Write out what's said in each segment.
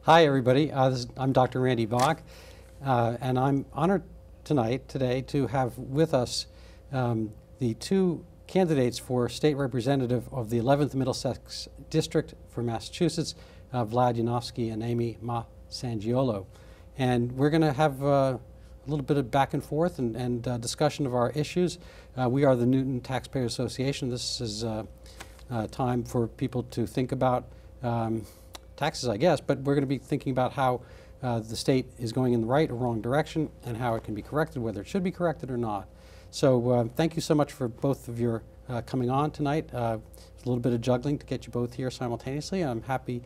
Hi, everybody. I'm Dr. Randy Bach, and I'm honored today to have with us the two candidates for state representative of the 11th Middlesex District for Massachusetts, Vlad Yanovsky and Amy Sangiolo. And we're going to have a little bit of back and forth and discussion of our issues. We are the Newton Taxpayer Association. This is time for people to think about taxes, I guess, but we're going to be thinking about how the state is going in the right or wrong direction and how it can be corrected, whether it should be corrected or not. So thank you so much for both of your coming on tonight. It's a little bit of juggling to get you both here simultaneously. I'm happy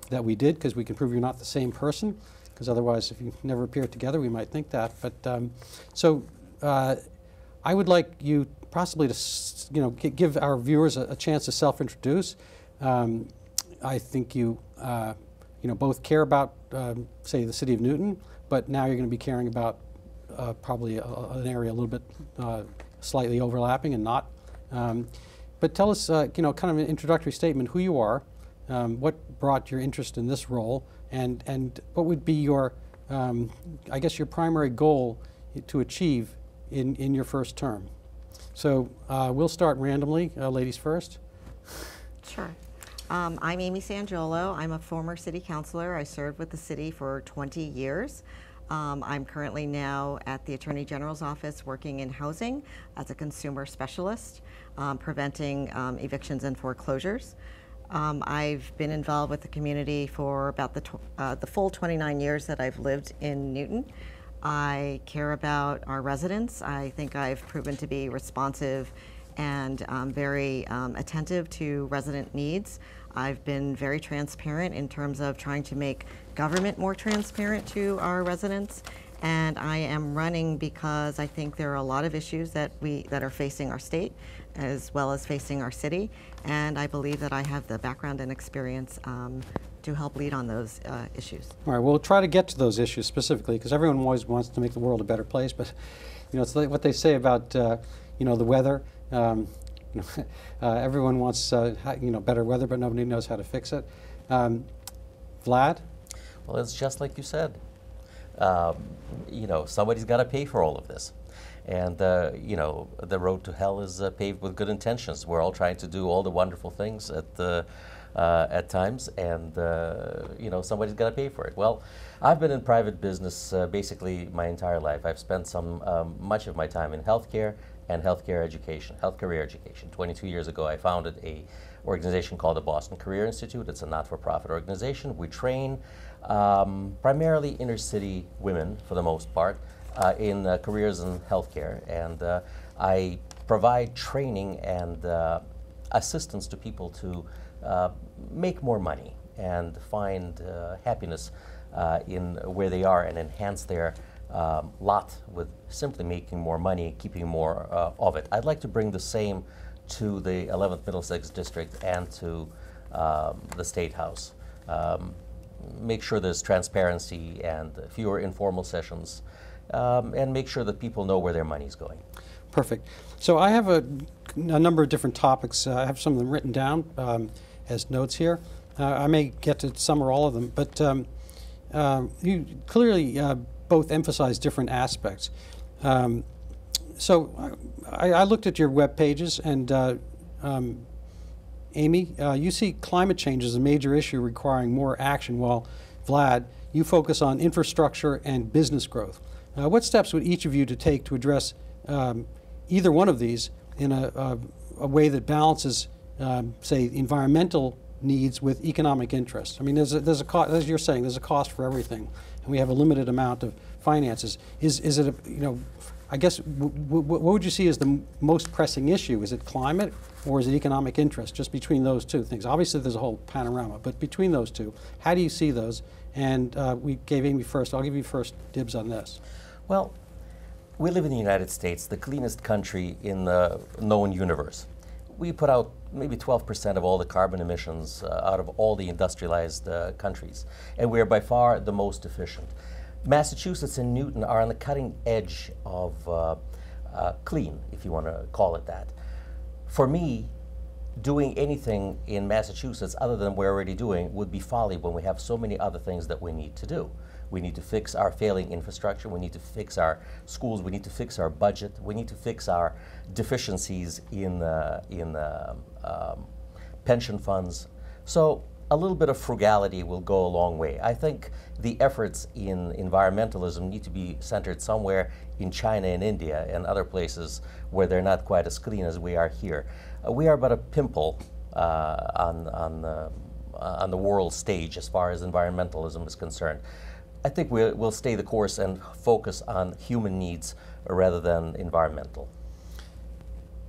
that we did, because we can prove you're not the same person, because otherwise if you never appeared together we might think that. But so I would like you possibly to give our viewers a chance to self-introduce. I think you both care about, say, the city of Newton, but now you're going to be caring about probably an area a little bit slightly overlapping and not. But tell us, kind of an introductory statement, who you are, what brought your interest in this role, and what would be your, I guess, your primary goal to achieve in your first term. So we'll start randomly. Ladies first. Sure. I'm Amy Sangiolo. I'm a former city councilor. I served with the city for 20 years. I'm currently now at the Attorney General's office working in housing as a consumer specialist, preventing evictions and foreclosures. I've been involved with the community for about the full 29 years that I've lived in Newton. I care about our residents. I think I've proven to be responsive and very attentive to resident needs. I've been very transparent in terms of trying to make government more transparent to our residents, and I am running because I think there are a lot of issues that are facing our state as well as facing our city, and I believe that I have the background and experience to help lead on those issues. All right, we'll try to get to those issues specifically, because everyone always wants to make the world a better place, but it's like what they say about the weather. Everyone wants better weather, but nobody knows how to fix it. Vlad? Well, it's just like you said. Somebody's got to pay for all of this. And, the road to hell is paved with good intentions. We're all trying to do all the wonderful things at times, and, somebody's got to pay for it. Well, I've been in private business basically my entire life. I've spent much of my time in healthcare and healthcare education, health career education. 22 years ago, I founded an organization called the Boston Career Institute. It's a not-for-profit organization. We train primarily inner-city women, for the most part, in careers in healthcare. And I provide training and assistance to people to make more money and find happiness in where they are and enhance their lot with simply making more money, keeping more of it. I'd like to bring the same to the 11th Middlesex District and to the State House. Make sure there's transparency and fewer informal sessions, and make sure that people know where their money's going. Perfect. So I have a number of different topics. I have some of them written down as notes here. I may get to some or all of them, but you clearly both emphasize different aspects. So I looked at your web pages, and Amy, you see climate change as a major issue requiring more action, while Vlad, you focus on infrastructure and business growth. What steps would each of you to take to address either one of these in a way that balances, say, environmental needs with economic interests? I mean, there's a cost, as you're saying, there's a cost for everything, and we have a limited amount of finances. Is it I guess what would you see as the most pressing issue? Is it climate or is it economic interest? Just between those two things. Obviously, there's a whole panorama, but between those two, how do you see those? And we gave Amy first. I'll give you first dibs on this. Well, we live in the United States, the cleanest country in the known universe. We put out maybe 12% of all the carbon emissions out of all the industrialized countries. And we are by far the most efficient. Massachusetts and Newton are on the cutting edge of clean, if you want to call it that. For me, doing anything in Massachusetts other than we're already doing would be folly when we have so many other things that we need to do. We need to fix our failing infrastructure, we need to fix our schools, we need to fix our budget, we need to fix our deficiencies in pension funds. So a little bit of frugality will go a long way. I think the efforts in environmentalism need to be centered somewhere in China and India and other places where they're not quite as clean as we are here. We are but a pimple on the world stage as far as environmentalism is concerned. I think we'll stay the course and focus on human needs rather than environmental.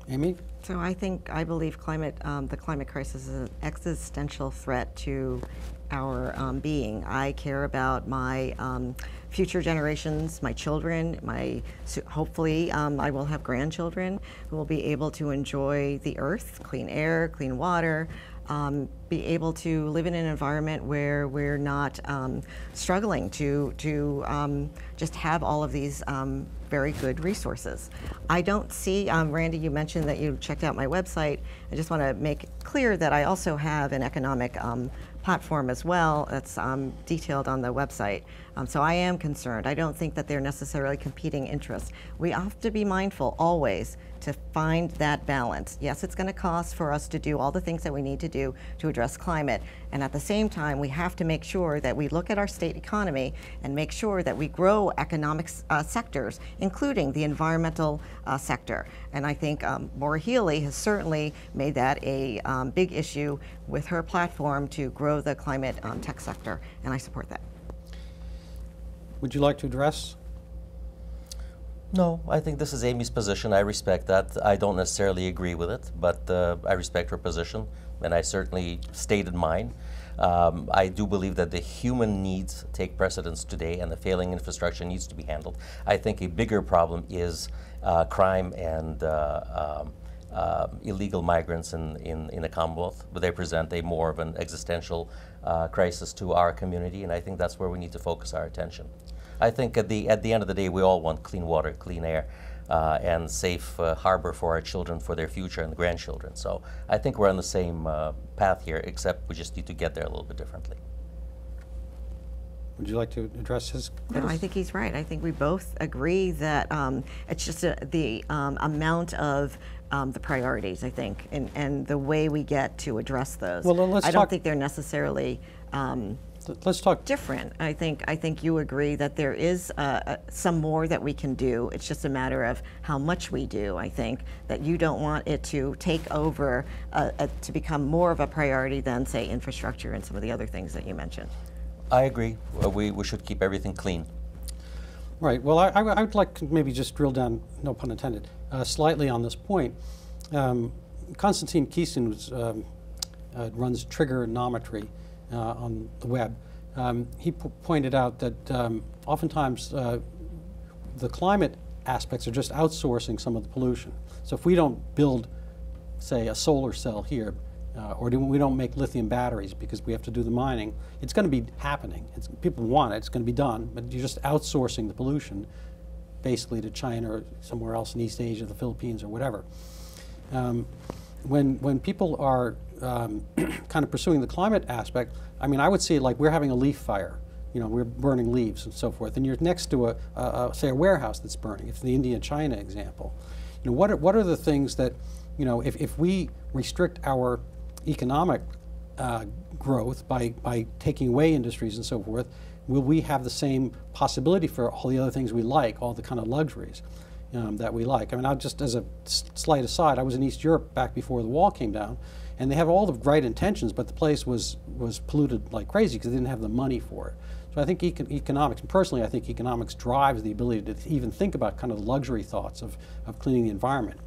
Amy? So I believe the climate crisis is an existential threat to our being. I care about my future generations, my children, hopefully I will have grandchildren who will be able to enjoy the earth, clean air, clean water, be able to live in an environment where we're not struggling to just have all of these very good resources. I don't see, Randy, you mentioned that you checked out my website. I just want to make clear that I also have an economic platform as well that's detailed on the website. So I am concerned. I don't think that they're necessarily competing interests. We have to be mindful always to find that balance. Yes, it's going to cost for us to do all the things that we need to do to address climate. And at the same time, we have to make sure that we look at our state economy and make sure that we grow economic sectors, including the environmental sector. And I think Maura Healey has certainly made that a big issue with her platform to grow the climate tech sector, and I support that. Would you like to address? No, I think this is Amy's position. I respect that. I don't necessarily agree with it, but I respect her position, and I certainly stated mine. I do believe that the human needs take precedence today, and the failing infrastructure needs to be handled. I think a bigger problem is crime and illegal migrants in the Commonwealth, but they present a more of an existential crisis to our community, and I think that's where we need to focus our attention. I think at the end of the day, we all want clean water, clean air, and safe harbor for our children, for their future and grandchildren. So I think we're on the same path here, except we just need to get there a little bit differently. Would you like to address his criticism? No, I think he's right. I think we both agree that it's just the amount of the priorities, I think, and the way we get to address those. Well, I don't think they're necessarily let's talk different. I think you agree that there is some more that we can do. It's just a matter of how much we do. I think that you don't want it to take over to become more of a priority than, say, infrastructure and some of the other things that you mentioned. I agree. We should keep everything clean. Right. Well, I would like to maybe just drill down, no pun intended, slightly on this point. Konstantin Kisin runs trigonometry on the web. He pointed out that oftentimes the climate aspects are just outsourcing some of the pollution. So if we don't build, say, a solar cell here, or we don't make lithium batteries because we have to do the mining, it's going to be happening. People want it, it's going to be done, but you're just outsourcing the pollution basically to China or somewhere else in East Asia, the Philippines or whatever. When people are kind of pursuing the climate aspect, I mean, I would see it like we're having a leaf fire. You know, we're burning leaves and so forth, and you're next to say a warehouse that's burning. It's the India-China example. You know, what are the things that, you know, if we restrict our economic growth by taking away industries and so forth, will we have the same possibility for all the other things we like, all the kind of luxuries that we like? I mean, just as a slight aside, I was in East Europe back before the wall came down, and they have all the right intentions, but the place was polluted like crazy because they didn't have the money for it. So I think economics, and personally I think economics drives the ability to even think about kind of the luxury thoughts of cleaning the environment.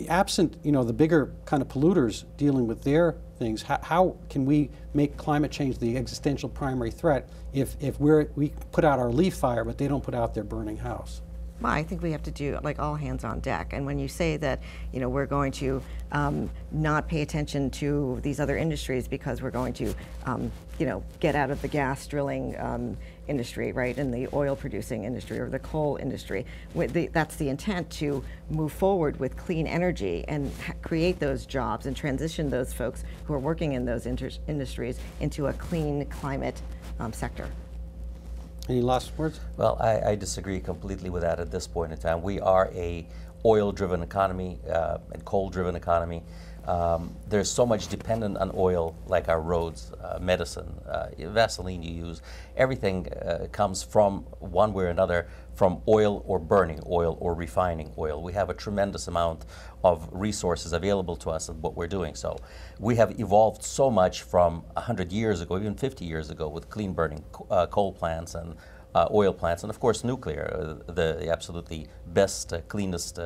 Absent, you know, the bigger kind of polluters dealing with their things, how can we make climate change the existential primary threat if we put out our leaf fire but they don't put out their burning house? Well, I think we have to do like all hands on deck. And when you say that, we're going to not pay attention to these other industries because we're going to, get out of the gas drilling industry, right, and the oil producing industry or the coal industry. That's the intent, to move forward with clean energy and create those jobs and transition those folks who are working in those industries into a clean climate sector. Any last words? Well, I disagree completely with that at this point in time. We are a oil-driven economy and coal-driven economy. There's so much dependent on oil, like our roads, medicine, Vaseline you use. Everything comes from, one way or another, from oil or burning oil or refining oil. We have a tremendous amount of resources available to us of what we're doing. So we have evolved so much from 100 years ago, even 50 years ago, with clean burning coal plants and oil plants, and of course nuclear, the absolutely best, cleanest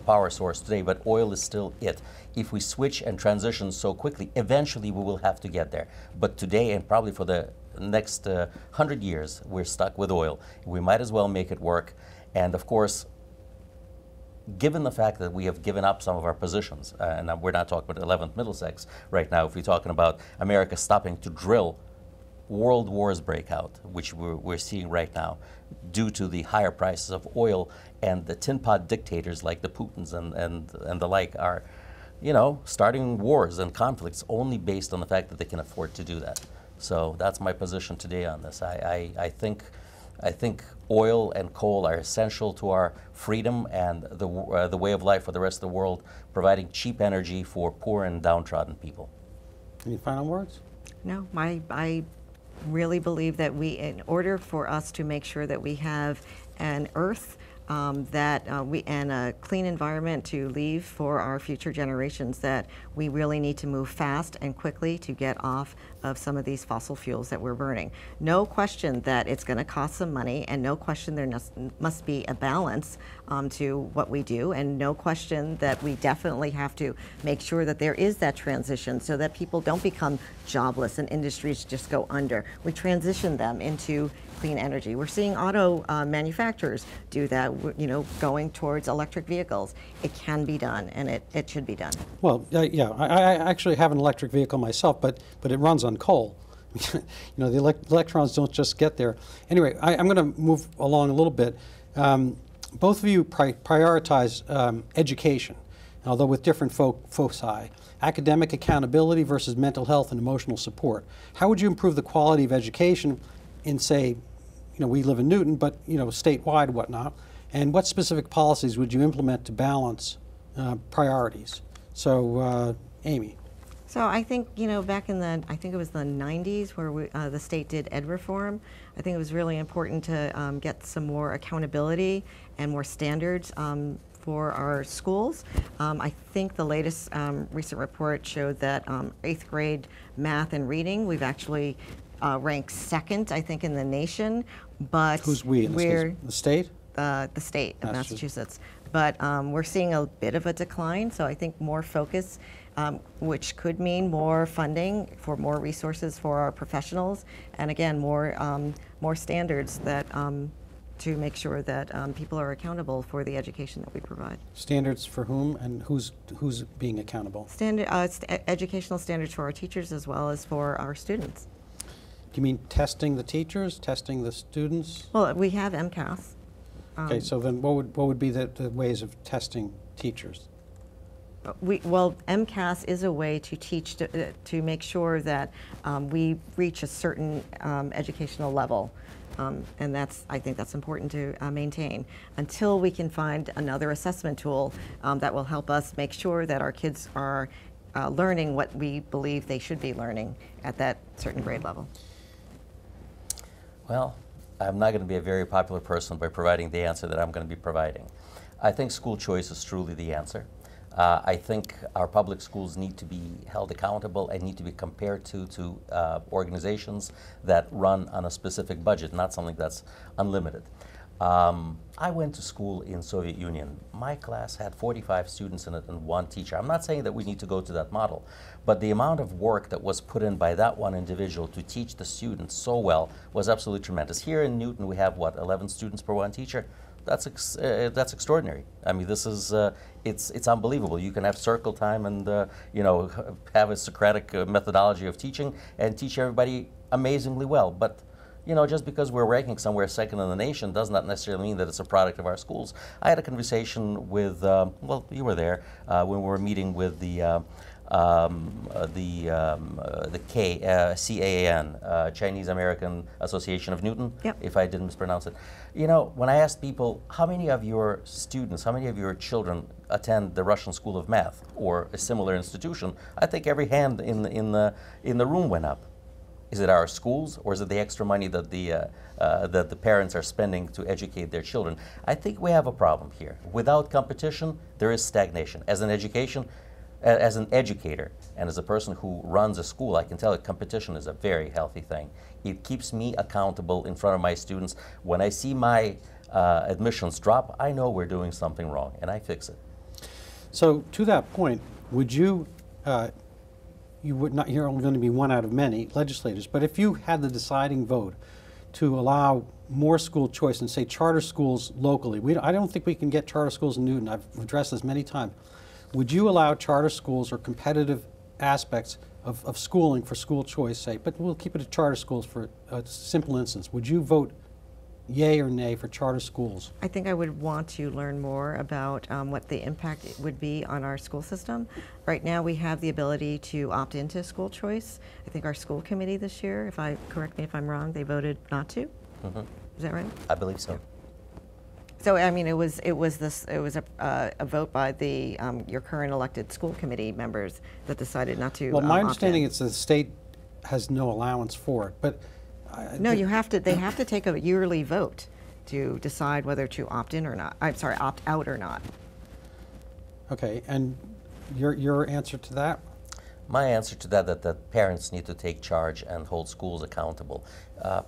power source today, but oil is still it. If we switch and transition so quickly, eventually we will have to get there. But today, and probably for the next 100 years, we're stuck with oil. We might as well make it work. And of course, given the fact that we have given up some of our positions, and we're not talking about 11th Middlesex right now, if we're talking about America stopping to drill, world wars break out, which we're seeing right now, due to the higher prices of oil, and the tin pot dictators like the Putins and the like are, starting wars and conflicts only based on the fact that they can afford to do that. So that's my position today on this. I think oil and coal are essential to our freedom and the way of life for the rest of the world, providing cheap energy for poor and downtrodden people. Any final words? No, I really believe that in order for us to make sure that we have an earth and a clean environment to leave for our future generations, that we really need to move fast and quickly to get off of some of these fossil fuels that we're burning. No question that it's going to cost some money, and no question there must be a balance to what we do, and no question that we definitely have to make sure that there is that transition so that people don't become jobless and industries just go under. We transition them into clean energy. We're seeing auto manufacturers do that, going towards electric vehicles. It can be done, and it should be done. Well, yeah, I actually have an electric vehicle myself, but it runs on coal. The electrons don't just get there. Anyway, I'm going to move along a little bit. Both of you prioritize education, although with different foci. Academic accountability versus mental health and emotional support. How would you improve the quality of education in, say, we live in Newton, but statewide, whatnot? And what specific policies would you implement to balance priorities? So, Amy. So I think, back in I think it was the 90s where the state did ed reform. I think it was really important to get some more accountability and more standards for our schools. I think the latest recent report showed that 8th grade math and reading, we've actually ranked second, I think, in the nation. But who's we in this case? The state? The state of Massachusetts. But we're seeing a bit of a decline, so I think more focus, which could mean more funding for more resources for our professionals, and again, more standards that to make sure that people are accountable for the education that we provide. Standards for whom, and who's being accountable? Educational standards for our teachers as well as for our students. Do you mean testing the teachers, testing the students? Well, we have MCAS. Okay, so then what would be the ways of testing teachers? MCAS is a way to teach to make sure that we reach a certain educational level. And I think that's important to maintain until we can find another assessment tool that will help us make sure that our kids are learning what we believe they should be learning at that certain grade level. Well, I'm not going to be a very popular person by providing the answer that I'm going to be providing. I think school choice is truly the answer. I think our public schools need to be held accountable and need to be compared to organizations that run on a specific budget, not something that's unlimited. I went to school in Soviet Union. My class had 45 students in it and one teacher. I'm not saying that we need to go to that model, but the amount of work that was put in by that one individual to teach the students so well was absolutely tremendous. Here in Newton, we have, 11 students per one teacher? that's extraordinary. I mean, this is it's unbelievable. You can have circle time and you know, have a Socratic methodology of teaching and teach everybody amazingly well. But you know, just because we're ranking somewhere second in the nation does not necessarily mean that it's a product of our schools. I had a conversation with well, you were there when we were meeting with the CAAN, Chinese American Association of Newton, yep. if I didn't mispronounce it. You know, when I asked people, how many of your students, how many of your children attend the Russian School of Math or a similar institution, I think every hand in the room went up. Is it our schools, or is it the extra money that the parents are spending to educate their children? I think we have a problem here. Without competition, there is stagnation. As an educator, and as a person who runs a school, I can tell that competition is a very healthy thing. It keeps me accountable in front of my students. When I see my admissions drop, I know we're doing something wrong, and I fix it. So to that point, would you, you would not, you're only going to be one out of many legislators, but if you had the deciding vote to allow more school choice and say charter schools locally, I don't think we can get charter schools in Newton. I've addressed this many times. Would you allow charter schools or competitive aspects of schooling for school choice, say, but we'll keep it at charter schools for a simple instance. Would you vote yay or nay for charter schools? I think I would want to learn more about what the impact would be on our school system. Right now we have the ability to opt into school choice. I think our school committee this year, correct me if I'm wrong, they voted not to. Mm-hmm. Is that right? I believe so. Yeah. So I mean, it was a vote by the your current elected school committee members that decided not to. Well, my understanding is is the state has no allowance for it, but no, you have to. They have to take a yearly vote to decide whether to opt in or not. I'm sorry, opt out or not. Okay, and your answer to that? My answer to that parents need to take charge and hold schools accountable.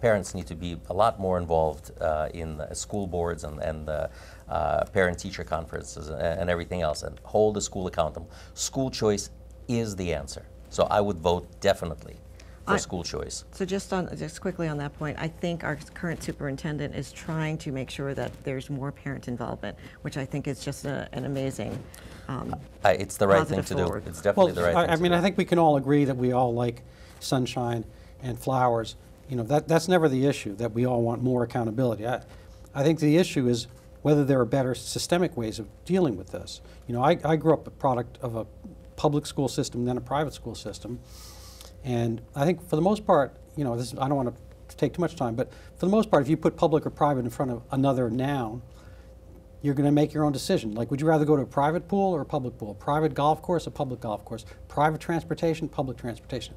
Parents need to be a lot more involved in school boards and parent-teacher conferences and everything else, and hold the school accountable. School choice is the answer. So I would vote definitely for school choice. So just quickly on that point, I think our current superintendent is trying to make sure that there's more parent involvement, which I think is just an amazing it's the right thing to forward. do. It's definitely the right thing to do. I mean, I think we can all agree that we all like sunshine and flowers. You know, that's never the issue, that we all want more accountability. I think the issue is whether there are better systemic ways of dealing with this. You know, I grew up a product of a public school system, then a private school system. And I think for the most part, you know, I don't want to take too much time, but for the most part, if you put public or private in front of another noun, you're going to make your own decision. Like, would you rather go to a private pool or a public pool? Private golf course or public golf course? Private transportation, public transportation?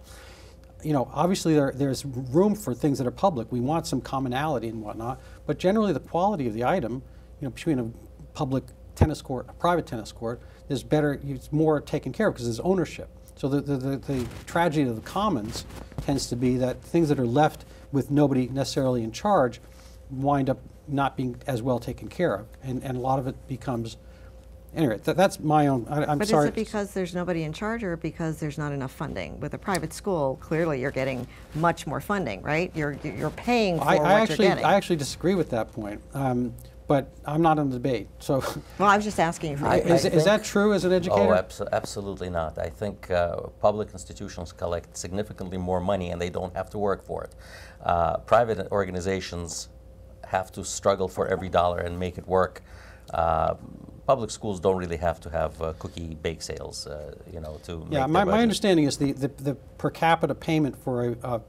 You know, obviously there's room for things that are public. We want some commonality and whatnot, but generally the quality of the item, you know, between a public tennis court, a private tennis court, is better, it's more taken care of because there's ownership. So the tragedy of the commons tends to be that things that are left with nobody necessarily in charge wind up not being as well taken care of, and a lot of it becomes, anyway, that's my own, I'm sorry. But is it because there's nobody in charge or because there's not enough funding? With a private school, clearly you're getting much more funding, right? You're paying for what you're getting. I actually disagree with that point, but I'm not in the debate, so. Well, I was just asking you for is that true as an educator? Oh, absolutely not. I think public institutions collect significantly more money and they don't have to work for it. Private organizations have to struggle for every dollar and make it work. Public schools don't really have to have cookie bake sales, you know, to make my understanding is the per capita payment for a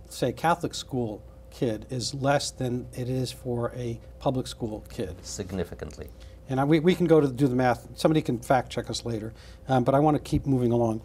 say Catholic school kid is less than it is for a public school kid. Significantly. And we can go to do the math. Somebody can fact check us later, but I want to keep moving along.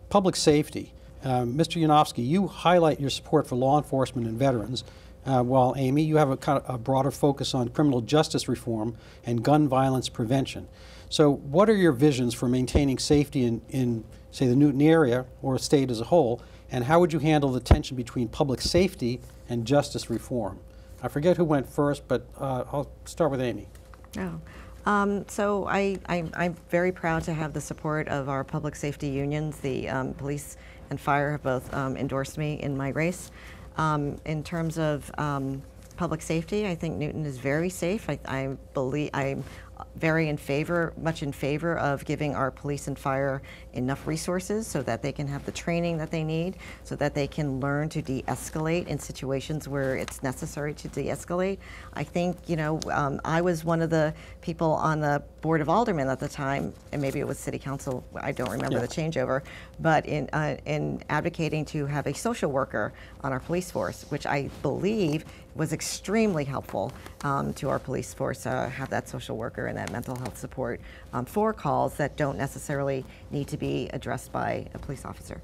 Public safety. Mr. Yanovsky, you highlight your support for law enforcement and veterans. While Amy, you have a kind of a broader focus on criminal justice reform and gun violence prevention. So what are your visions for maintaining safety in say, the Newton area or state as a whole, and how would you handle the tension between public safety and justice reform? I forget who went first, but I'll start with Amy. Oh. So I'm very proud to have the support of our public safety unions. The police and fire have both endorsed me in my race. In terms of public safety, I think Newton is very safe. I believe I'm much in favor of giving our police and fire enough resources so that they can have the training that they need, so that they can learn to de-escalate in situations where it's necessary to de-escalate. I think, I was one of the people on the Board of Aldermen at the time, and maybe it was City Council, I don't remember the changeover, but in advocating to have a social worker on our police force, which I believe was extremely helpful to our police force, have that social worker and that mental health support for calls that don't necessarily need to be addressed by a police officer.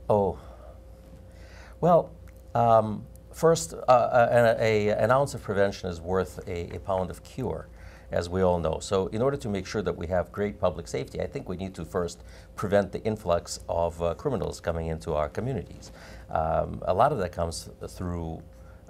Oh, well, first, an ounce of prevention is worth a pound of cure, as we all know. So in order to make sure that we have great public safety, I think we need to first prevent the influx of criminals coming into our communities. A lot of that comes through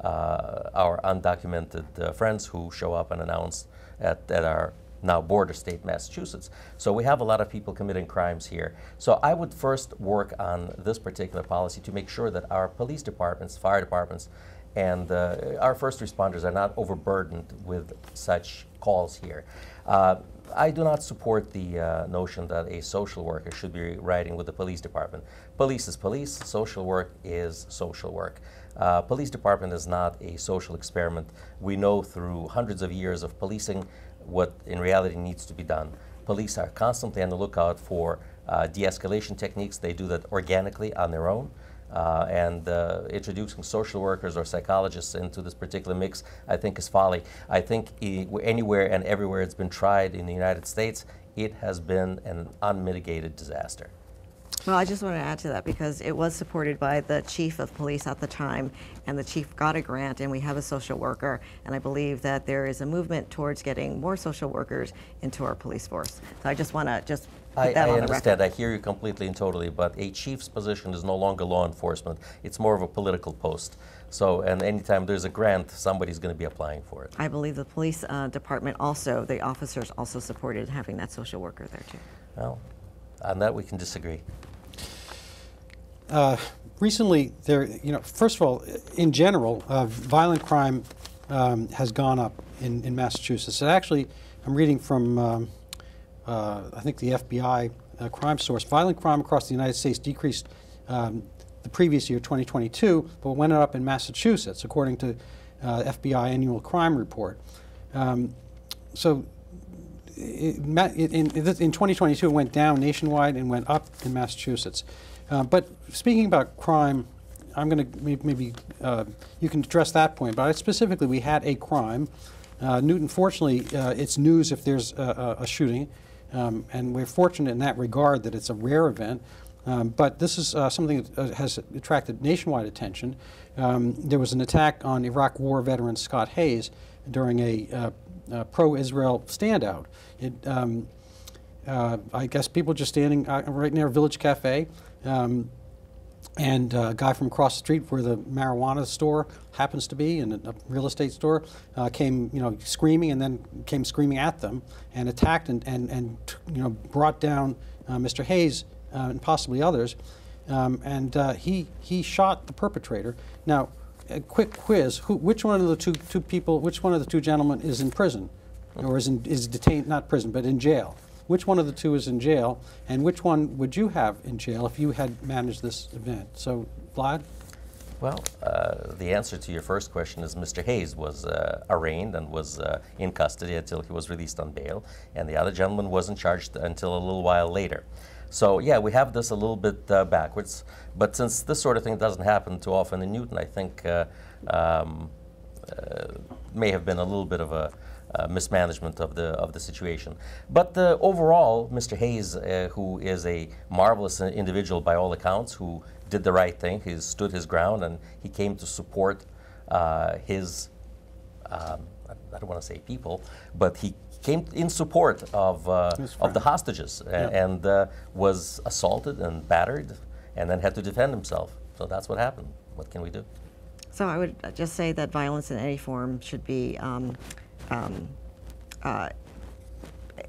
our undocumented friends who show up unannounced at our now border state, Massachusetts. So we have a lot of people committing crimes here. So I would first work on this particular policy to make sure that our police departments, fire departments, and our first responders are not overburdened with such calls here. I do not support the notion that a social worker should be riding with the police department. Police is police, social work is social work. Police department is not a social experiment. We know through hundreds of years of policing what in reality needs to be done. Police are constantly on the lookout for de-escalation techniques. They do that organically on their own. And introducing social workers or psychologists into this particular mix, I think, is folly. I think anywhere and everywhere it's been tried in the United States, it has been an unmitigated disaster. Well, I just want to add to that because it was supported by the chief of police at the time, and the chief got a grant, and we have a social worker, and I believe that there is a movement towards getting more social workers into our police force. So I just want to put that on the record. understand. I hear you completely and totally, but a chief's position is no longer law enforcement. It's more of a political post. So, and anytime there's a grant, somebody's going to be applying for it. I believe the police department also, the officers also supported having that social worker there too. Well, on that we can disagree. Recently, first of all, in general, violent crime has gone up in Massachusetts. And actually, I'm reading from, I think, the FBI crime source. Violent crime across the United States decreased the previous year, 2022, but went up in Massachusetts, according to FBI annual crime report. So in 2022, it went down nationwide and went up in Massachusetts. But speaking about crime, I'm going to maybe you can address that point. But specifically, we had a crime. Newton, fortunately, it's news if there's a shooting, and we're fortunate in that regard that it's a rare event. But this is something that has attracted nationwide attention. There was an attack on Iraq War veteran Scott Hayes during a pro-Israel standout. I guess people just standing right near Village Cafe. And a guy from across the street where the marijuana store happens to be, and a real estate store, came, screaming, and then came screaming at them and attacked and brought down Mr. Hayes and possibly others, and he shot the perpetrator. Now, a quick quiz: which one of the two people, which one of the two gentlemen is in prison, or is detained, not prison, but in jail? Which one of the two is in jail, and which one would you have in jail if you had managed this event? So, Vlad? Well, the answer to your first question is Mr. Hayes was arraigned and was in custody until he was released on bail, and the other gentleman wasn't charged until a little while later. So, yeah, we have this a little bit backwards, but since this sort of thing doesn't happen too often in Newton, I think may have been a little bit of a mismanagement of the situation. But overall, Mr. Hayes, who is a marvelous individual by all accounts, who did the right thing, he stood his ground, and he came to support his, I don't want to say people, but he came in support of the hostages, and was assaulted and battered, and then had to defend himself. So that's what happened. What can we do? So I would just say that violence in any form should be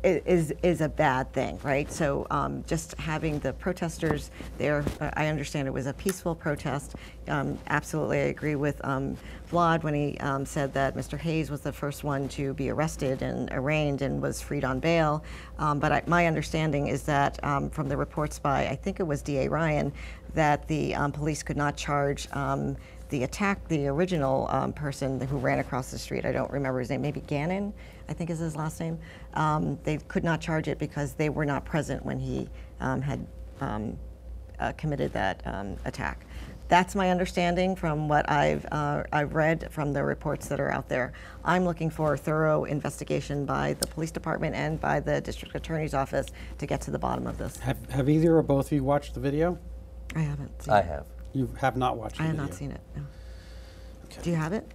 is a bad thing, right? So just having the protesters there, I understand it was a peaceful protest. Absolutely, I agree with Vlad when he said that Mr. Hayes was the first one to be arrested and arraigned and was freed on bail. But my understanding is that from the reports by, I think it was D.A. Ryan, that the police could not charge the original person who ran across the street. I don't remember his name, maybe Gannon, I think is his last name. They could not charge it because they were not present when he had committed that attack. That's my understanding from what I've read from the reports that are out there. I'm looking for a thorough investigation by the police department and by the district attorney's office to get to the bottom of this. Have either or both of you watched the video? I haven't seen I it. have. You have not watched the I have video? not seen it, no. Okay. Do you have it?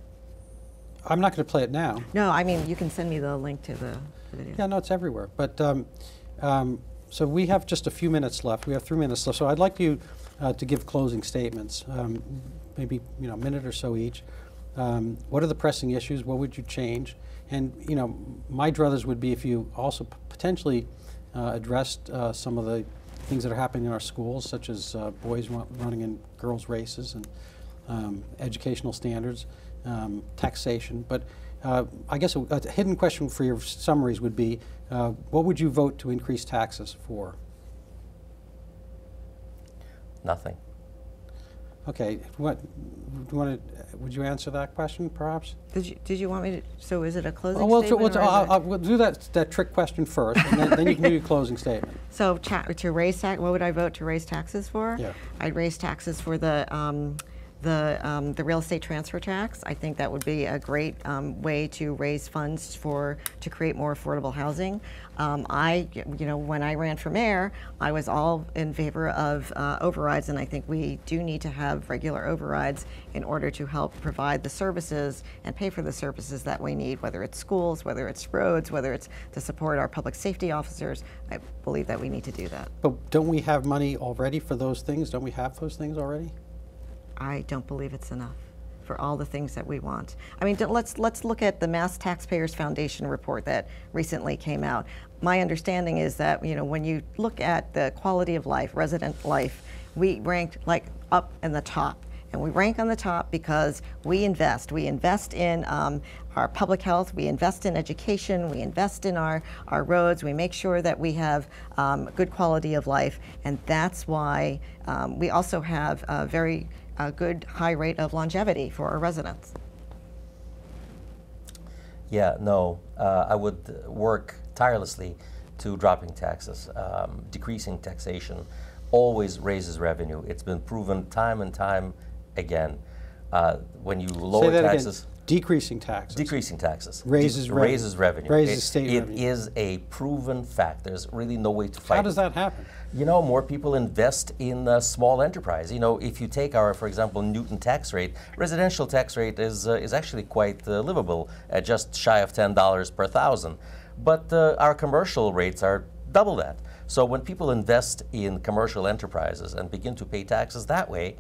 I'm not going to play it now. No, I mean, you can send me the link to the video. Yeah, no, it's everywhere. But so we have just a few minutes left. We have 3 minutes left. So I'd like you to give closing statements, maybe a minute or so each. What are the pressing issues? What would you change? And my druthers would be if you also potentially addressed some of the things that are happening in our schools, such as boys running in girls' races and educational standards, taxation. But I guess a hidden question for your summaries would be, what would you vote to increase taxes for? Nothing. Okay. Would you answer that question, perhaps? Did you want me to? So is it a closing Well, statement? we'll do that trick question first, and then you can do your closing statement. So to raise tax, what would I vote to raise taxes for? Yeah. I'd raise taxes for the real estate transfer tax. I think that would be a great way to raise funds to create more affordable housing. When I ran for mayor, I was all in favor of overrides, and I think we do need to have regular overrides in order to help provide the services and pay for the services that we need, whether it's schools, whether it's roads, whether it's to support our public safety officers. I believe that we need to do that. But don't we have money already for those things? Don't we have those things already? I don't believe it's enough for all the things that we want. I mean, let's look at the Mass Taxpayers Foundation report that recently came out. My understanding is that when you look at the quality of life, resident life, we ranked like up in the top. And we rank on the top because we invest. We invest in our public health, we invest in education, we invest in our roads, we make sure that we have good quality of life, and that's why we also have a very good high rate of longevity for our residents. Yeah, no, I would work tirelessly to dropping taxes. Decreasing taxation always raises revenue. It's been proven time and time again. When you lower taxes, again. Decreasing taxes. Decreasing taxes raises revenue. Raises state revenue. It is a proven fact. There's really no way to fight it. How does that happen? More people invest in small enterprise. If you take our, for example, Newton tax rate, residential tax rate is actually quite livable at just shy of $10 per thousand. But our commercial rates are double that. So when people invest in commercial enterprises and begin to pay taxes that way,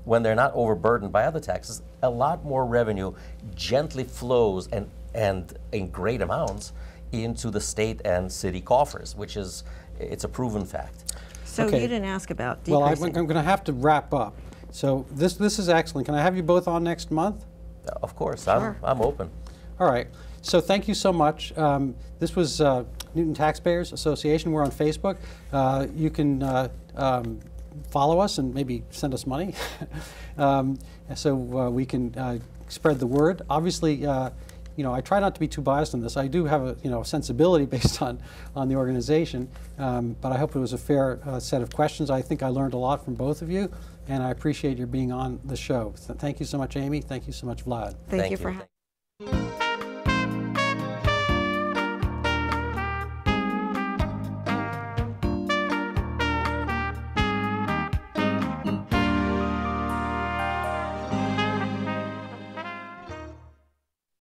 when they're not overburdened by other taxes, a lot more revenue gently flows and in great amounts into the state and city coffers, which is, it's a proven fact. So Okay. you didn't ask about decreasing. Well, I'm going to have to wrap up. So this is excellent. Can I have you both on next month? Of course, Sure. I'm open. All right. So thank you so much. This was Newton Taxpayers Association. We're on Facebook. You can follow us and maybe send us money so we can spread the word. Obviously, I try not to be too biased on this. I do have a sensibility based on the organization, but I hope it was a fair set of questions. I think I learned a lot from both of you, and I appreciate your being on the show. So thank you so much, Amy. Thank you so much, Vlad. Thank you for having me.